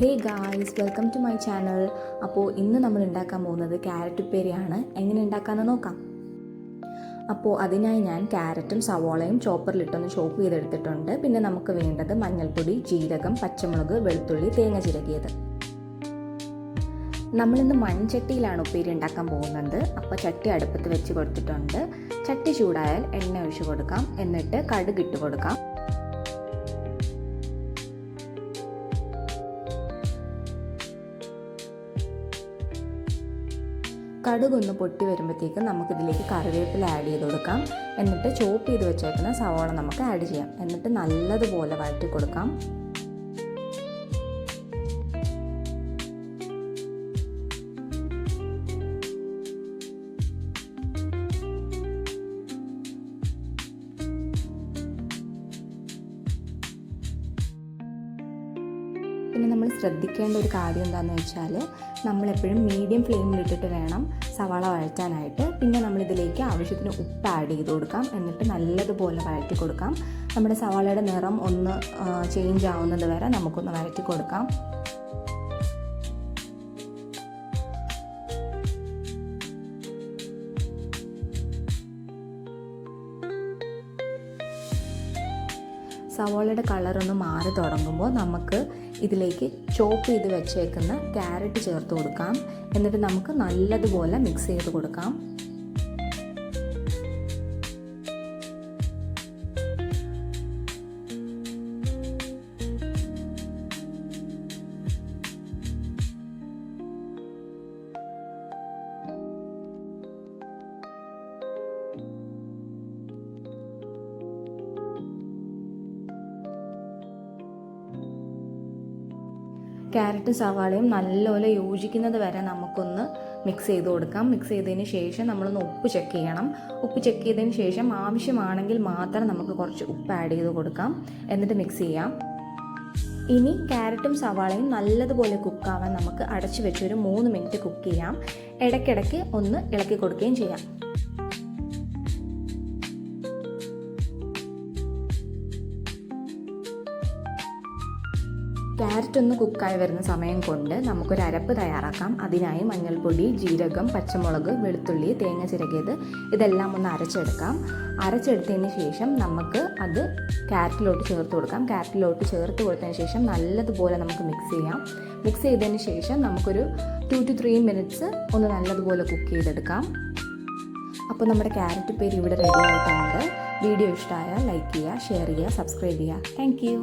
Hey guys, welcome to my channel. അപ്പോൾ ഇന്ന് നമ്മൾ ഉണ്ടാക്കാൻ പോകുന്നത് ക്യാരറ്റ് ഉപ്പേരിയാണ്. എങ്ങനെ ഉണ്ടാക്കാമെന്ന് നോക്കാം. അപ്പോൾ അതിനായി ഞാൻ ക്യാരറ്റും സവോളയും ചോപ്പറിലിട്ടൊന്ന് ചോപ്പ് ചെയ്തെടുത്തിട്ടുണ്ട്. പിന്നെ നമുക്ക് വേണ്ടത് മഞ്ഞൾപ്പൊടി, ജീരകം, പച്ചമുളക്, വെളുത്തുള്ളി, തേങ്ങ ചിരകിയത്. നമ്മളിന്ന് മൺചട്ടിയിലാണ് ഉപ്പേരി ഉണ്ടാക്കാൻ പോകുന്നത്. അപ്പോൾ ചട്ടി അടുപ്പത്ത് വെച്ച് കൊടുത്തിട്ടുണ്ട്. ചട്ടി ചൂടായാൽ എണ്ണ ഒഴിച്ച് കൊടുക്കാം. എന്നിട്ട് കടുക് ഇട്ട് കൊടുക്കാം. കടുകൊന്ന് പൊട്ടി വരുമ്പോഴത്തേക്കും നമുക്കിതിലേക്ക് കറിവേപ്പില ആഡ് ചെയ്ത് കൊടുക്കാം. എന്നിട്ട് ചോപ്പ് ചെയ്ത് വെച്ചേക്കുന്ന സവാള നമുക്ക് ആഡ് ചെയ്യാം. എന്നിട്ട് നല്ലതുപോലെ വഴറ്റി കൊടുക്കാം. പിന്നെ നമ്മൾ ശ്രദ്ധിക്കേണ്ട ഒരു കാര്യം എന്താണെന്ന് വെച്ചാൽ, നമ്മളെപ്പോഴും മീഡിയം ഫ്ലെയിമിലിട്ടിട്ട് വേണം സവാള വഴറ്റാനായിട്ട്. പിന്നെ നമ്മളിതിലേക്ക് ആവശ്യത്തിന് ഉപ്പ് ആഡ് ചെയ്ത് കൊടുക്കാം. എന്നിട്ട് നല്ലതുപോലെ വഴറ്റി കൊടുക്കാം. നമ്മുടെ സവാളയുടെ നിറം ഒന്ന് ചേഞ്ച് ആവുന്നത് വരെ നമുക്കൊന്ന് വഴറ്റി കൊടുക്കാം. സവാളയുടെ കളറൊന്ന് മാറി തുടങ്ങുമ്പോൾ നമുക്ക് ഇതിലേക്ക് ചോപ്പ് ചെയ്ത് വെച്ചേക്കുന്ന ക്യാരറ്റ് ചേർത്ത് കൊടുക്കാം. എന്നിട്ട് നമുക്ക് നല്ലതുപോലെ മിക്സ് ചെയ്ത് കൊടുക്കാം. ക്യാരറ്റും സവാളയും നല്ലപോലെ യോജിക്കുന്നത് വരെ നമുക്കൊന്ന് മിക്സ് ചെയ്ത് കൊടുക്കാം. മിക്സ് ചെയ്തതിന് ശേഷം നമ്മളൊന്ന് ഉപ്പ് ചെക്ക് ചെയ്യണം. ഉപ്പ് ചെക്ക് ചെയ്തതിന് ശേഷം ആവശ്യമാണെങ്കിൽ മാത്രം നമുക്ക് കുറച്ച് ഉപ്പ് ആഡ് ചെയ്ത് കൊടുക്കാം. എന്നിട്ട് മിക്സ് ചെയ്യാം. ഇനി ക്യാരറ്റും സവാളയും നല്ലതുപോലെ കുക്കാവാൻ നമുക്ക് അടച്ചു വെച്ച് ഒരു 3 മിനിറ്റ് കുക്ക് ചെയ്യാം. ഇടയ്ക്കിടയ്ക്ക് ഒന്ന് ഇളക്കി കൊടുക്കുകയും ചെയ്യാം. ക്യാരറ്റ് ഒന്ന് കുക്കായി വരുന്ന സമയം കൊണ്ട് നമുക്കൊരു അരപ്പ് തയ്യാറാക്കാം. അതിനായി മഞ്ഞൾപ്പൊടി, ജീരകം, പച്ചമുളക്, വെളുത്തുള്ളി, തേങ്ങ ചിരകിയത് ഇതെല്ലാം ഒന്ന് അരച്ചെടുക്കാം. അരച്ചെടുത്തതിന് ശേഷം നമുക്ക് അത് ക്യാരറ്റിലോട്ട് ചേർത്ത് കൊടുക്കാം. ക്യാരറ്റിലോട്ട് ചേർത്ത് കൊടുത്തതിന് ശേഷം നല്ലതുപോലെ നമുക്ക് മിക്സ് ചെയ്യാം. മിക്സ് ചെയ്തതിന് ശേഷം നമുക്കൊരു 2 to 3 മിനിറ്റ്സ് ഒന്ന് നല്ലതുപോലെ കുക്ക് ചെയ്തെടുക്കാം. അപ്പോൾ നമ്മുടെ ക്യാരറ്റ് ഉപ്പേരി ഇവിടെ റെഡി ആയിട്ടുണ്ട്. വീഡിയോ ഇഷ്ടമായാൽ ലൈക്ക് ചെയ്യുക, ഷെയർ ചെയ്യുക, സബ്സ്ക്രൈബ് ചെയ്യുക. Thank you.